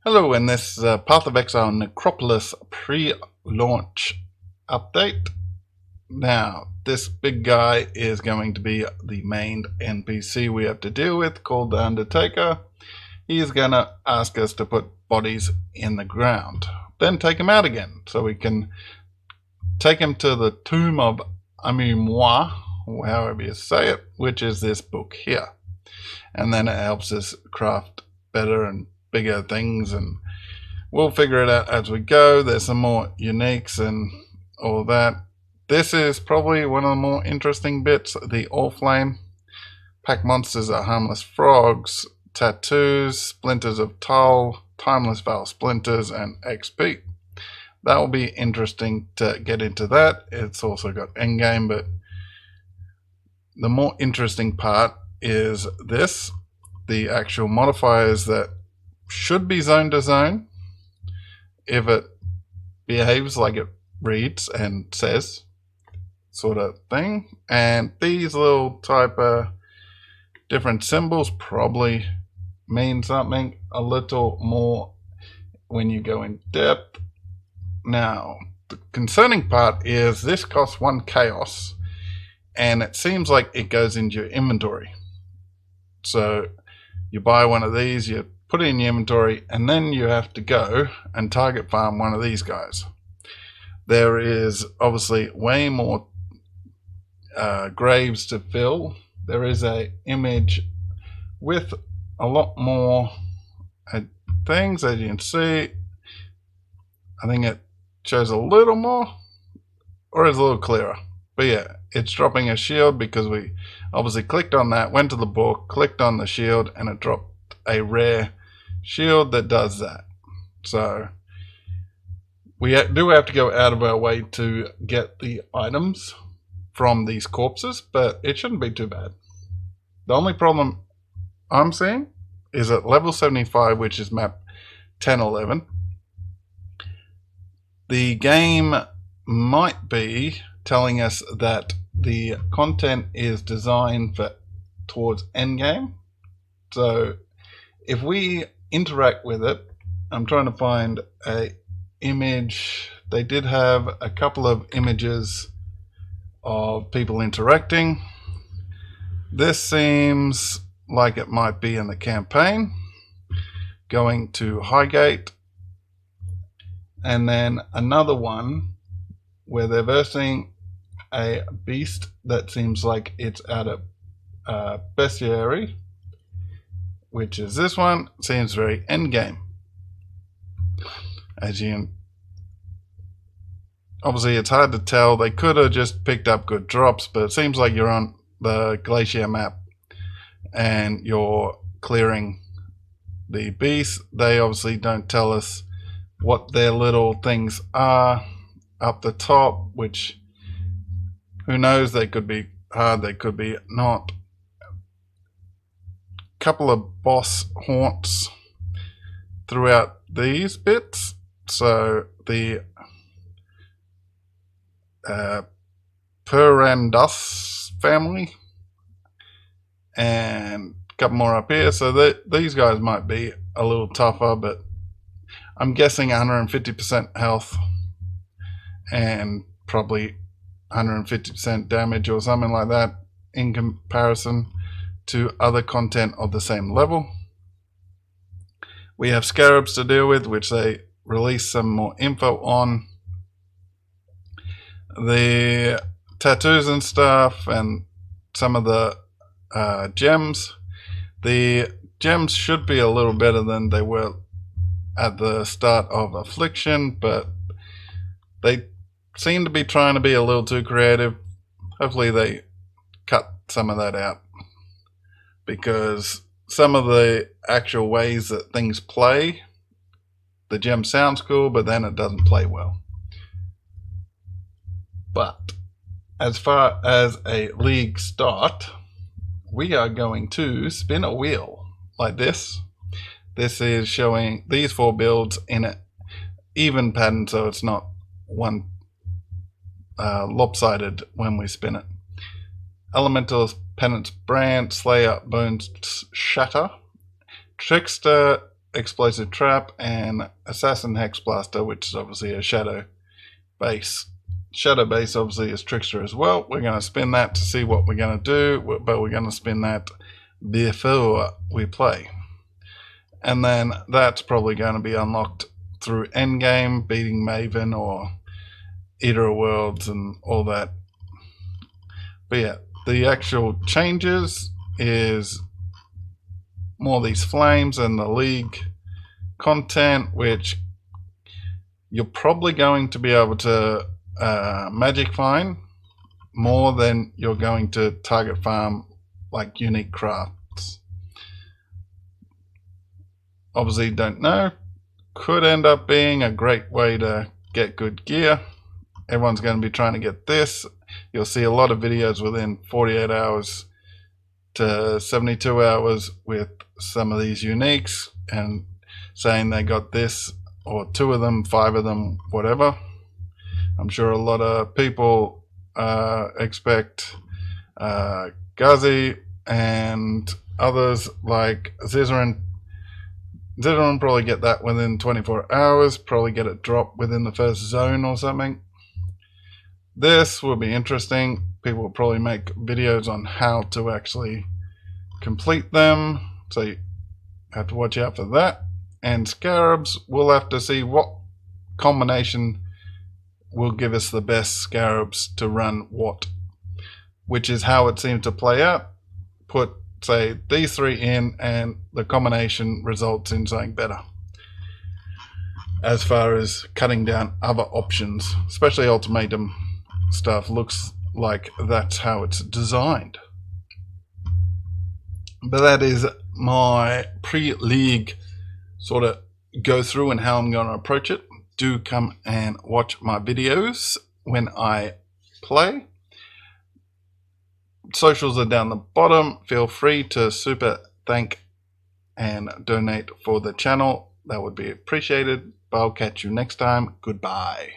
Hello, in this Path of Exile Necropolis pre-launch update. Now, this big guy is going to be the main NPC we have to deal with, called the Undertaker. He's going to ask us to put bodies in the ground, then take him out again, so we can take him to the Tomb of Amimois, however you say it, which is this book here. And then it helps us craft better and bigger things, and we'll figure it out as we go. There's some more uniques and all that. This is probably one of the more interesting bits. The Oriflamme. Pack monsters are harmless frogs, tattoos, splinters of tull, timeless veil splinters, and XP. That will be interesting to get into that. It's also got endgame, but the more interesting part is this, the actual modifiers that should be zone to zone if it behaves like it reads and says, sort of thing. And these little type of different symbols probably mean something a little more when you go in depth. Now, the concerning part is this costs 1 chaos, and it seems like it goes into your inventory. So you buy one of these, you put it in your inventory, and then you have to go and target farm one of these guys. There is obviously way more graves to fill. There is a image with a lot more things, as you can see. I think it shows a little more, or is a little clearer. But yeah, it's dropping a shield because we obviously clicked on that, went to the book, clicked on the shield, and it dropped a rare shield that does that. So we do have to go out of our way to get the items from these corpses, but it shouldn't be too bad. The only problem I'm seeing is at level 75, which is map 1011, the game might be telling us that the content is designed for towards endgame. So if we interact with it, I'm trying to find a image. They did have a couple of images of people interacting. This seems like it might be in the campaign, going to Highgate, and then another one where they're versing a beast that seems like it's out of bestiary, which is this one. Seems very endgame. As you can, obviously it's hard to tell. They could have just picked up good drops, but it seems like you're on the glacier map and you're clearing the beast. They obviously don't tell us what their little things are up the top, which who knows, they could be hard, they could be not. Couple of boss haunts throughout these bits. So the Perandus family, and a couple more up here. So these guys might be a little tougher, but I'm guessing 150% health and probably 150% damage or something like that in comparison to other content of the same level. We have scarabs to deal with, which they release some more info on. The tattoos and stuff, and some of the gems. The gems should be a little better than they were at the start of Affliction, but they seem to be trying to be a little too creative. Hopefully they cut some of that out, because some of the actual ways that things play, the gem sounds cool, but then it doesn't play well. But as far as a league start, we are going to spin a wheel like this. This is showing these 4 builds in an even pattern, so it's not one lopsided when we spin it. Elementalist, Penance Brand, Slayer, Bones Shatter. Trickster explosive trap, and assassin hex blaster, which is obviously a shadow base. Shadow base obviously is trickster as well. We're going to spin that to see what we're going to do, but we're going to spin that before we play. And then that's probably going to be unlocked through endgame, beating Maven or Eater of Worlds and all that. But yeah, the actual changes is more these flames and the league content, which you're probably going to be able to magic find more than you're going to target farm like unique crafts. Obviously don't know, could end up being a great way to get good gear. Everyone's going to be trying to get this. You'll see a lot of videos within 48 hours to 72 hours with some of these uniques and saying they got this, or 2 of them, 5 of them, whatever. I'm sure a lot of people expect Ghazi and others like Zizaran probably get that within 24 hours, probably get it dropped within the first zone or something. This will be interesting. People will probably make videos on how to actually complete them, so you have to watch out for that. And scarabs, we'll have to see what combination will give us the best scarabs to run what, which is how it seems to play out. Put, say, these 3 in and the combination results in something better as far as cutting down other options, especially ultimatum stuff. Looks like that's how it's designed. But that is my pre-league sort of go through and how I'm going to approach it. Do come and watch my videos when I play. Socials are down the bottom. Feel free to super thank and donate for the channel. That would be appreciated. But I'll catch you next time. Goodbye.